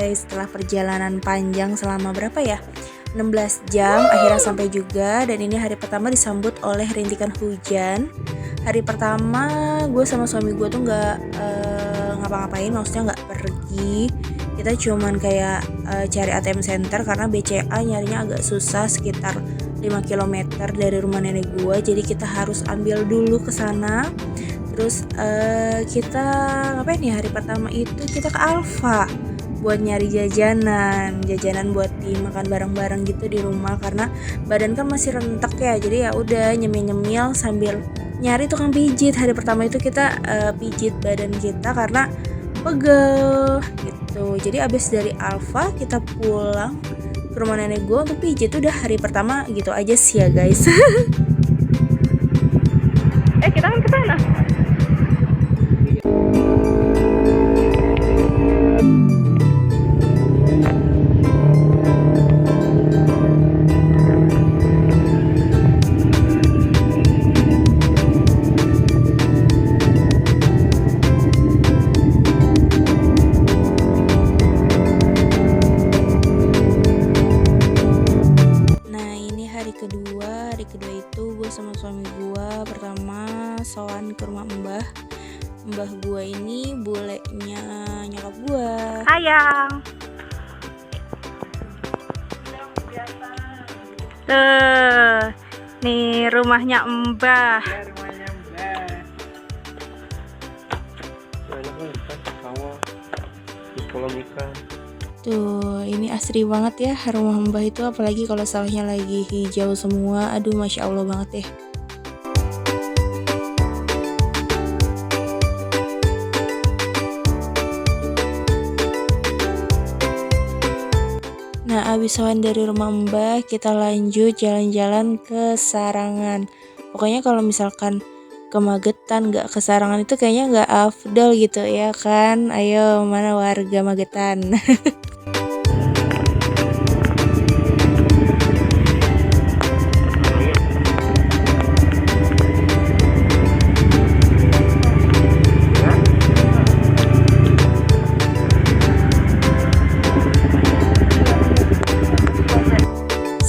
guys, setelah perjalanan panjang selama berapa ya? 16 jam akhirnya sampai juga. Dan ini hari pertama disambut oleh rintikan hujan. Hari pertama gue sama suami gue tuh nggak ngapa-ngapain, maksudnya nggak pergi. Kita cuman kayak cari ATM center karena BCA nyarinya agak susah, sekitar 5 km dari rumah nenek gue. Jadi kita harus ambil dulu ke sana. Terus kita ngapain ya? Hari pertama itu kita ke Alfa buat nyari jajanan buat dimakan bareng-bareng gitu di rumah, karena badan kan masih rentek ya. Jadi ya udah nyemil-nyemil sambil nyari tukang pijit. Hari pertama itu kita pijit badan kita karena pegel gitu. Jadi abis dari Alfa kita pulang ke rumah nenek gue untuk pijit. Udah hari pertama gitu aja sih ya guys. Kita kan ke sana. Hari kedua itu gue sama suami gue pertama sowan ke rumah mbah gue ini, bulenya nyokap gue. Sayang. Tuh, nih rumahnya mbah. Tuh, ini asri banget ya rumah mbah itu, apalagi kalau sawahnya lagi hijau semua. Aduh, masya Allah banget deh. Nah, abis sowan dari rumah mbah, kita lanjut jalan-jalan ke Sarangan. Pokoknya kalau misalkan ke Magetan gak ke Sarangan itu kayaknya gak afdol gitu ya kan. Ayo, mana warga Magetan?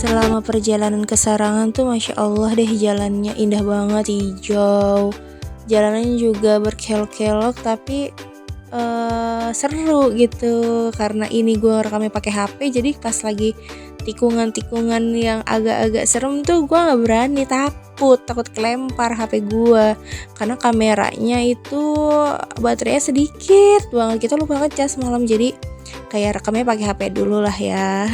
Selama perjalanan ke Sarangan tuh masya Allah deh, jalannya indah banget, hijau, jalannya juga berkelok-kelok tapi seru gitu. Karena ini gue rekamnya pakai HP, jadi pas lagi tikungan-tikungan yang agak-agak serem tuh gue nggak berani, takut kelempar HP gue karena kameranya itu baterainya sedikit banget. Kita lupa ngecas malam, jadi kayak rekamnya pakai HP dulu lah ya.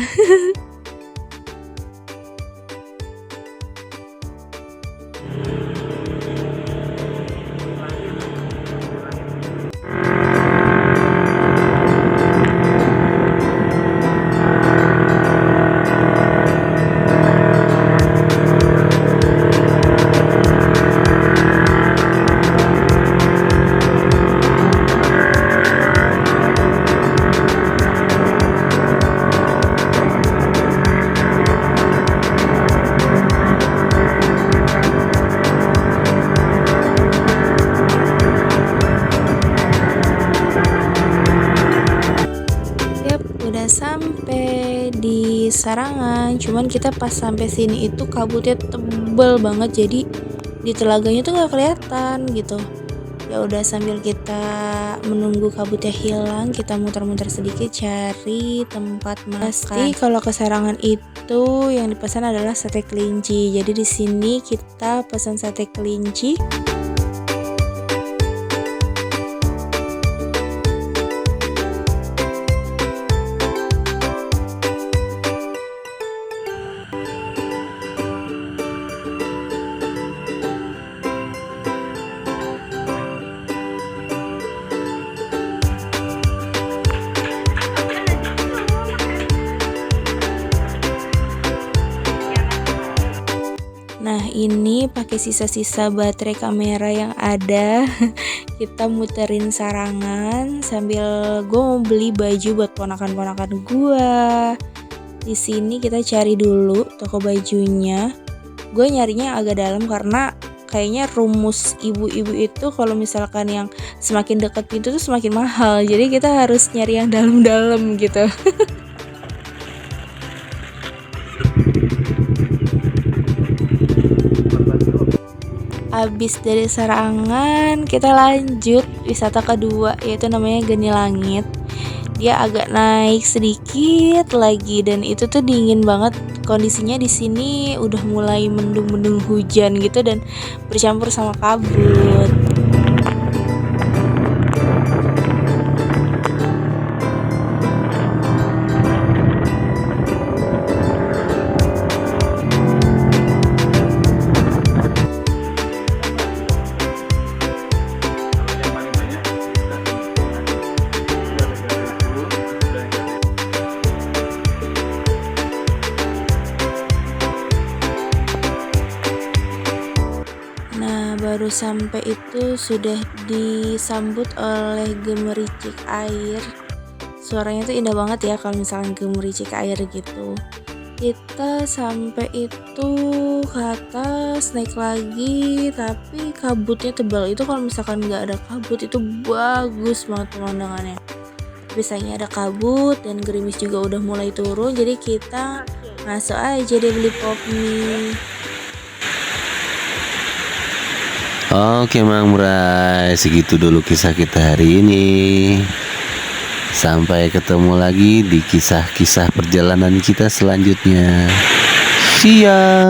Sampai di Sarangan, cuman kita pas sampai sini itu kabutnya tebel banget, jadi di telaganya tuh nggak kelihatan gitu. Ya udah, sambil kita menunggu kabutnya hilang, kita muter-muter sedikit cari tempat makan. Pasti kalau ke Sarangan itu yang dipesan adalah sate kelinci. Jadi di sini kita pesan sate kelinci. Nah, ini pakai sisa-sisa baterai kamera yang ada. Kita muterin Sarangan sambil gue mau beli baju buat ponakan-ponakan gue. Di sini kita cari dulu toko bajunya. Gue nyarinya agak dalam karena kayaknya rumus ibu-ibu itu kalau misalkan yang semakin dekat pintu tuh semakin mahal, jadi kita harus nyari yang dalam-dalam gitu. Abis dari Sarangan kita lanjut wisata kedua, yaitu namanya Geni Langit. Dia agak naik sedikit lagi dan itu tuh dingin banget. Kondisinya di sini udah mulai mendung-mendung hujan gitu dan bercampur sama kabut. Baru sampai itu sudah disambut oleh gemericik air. Suaranya tuh indah banget ya kalau misalkan gemericik air gitu. Kita sampai itu ke atas, naik lagi, tapi kabutnya tebal. Itu kalau misalkan nggak ada kabut itu bagus banget pemandangannya. Tapi sayangnya ada kabut dan gerimis juga udah mulai turun, jadi kita masuk aja deh beli pop mie. Oke Mang Bray, segitu dulu kisah kita hari ini. Sampai ketemu lagi di kisah-kisah perjalanan kita selanjutnya. See ya.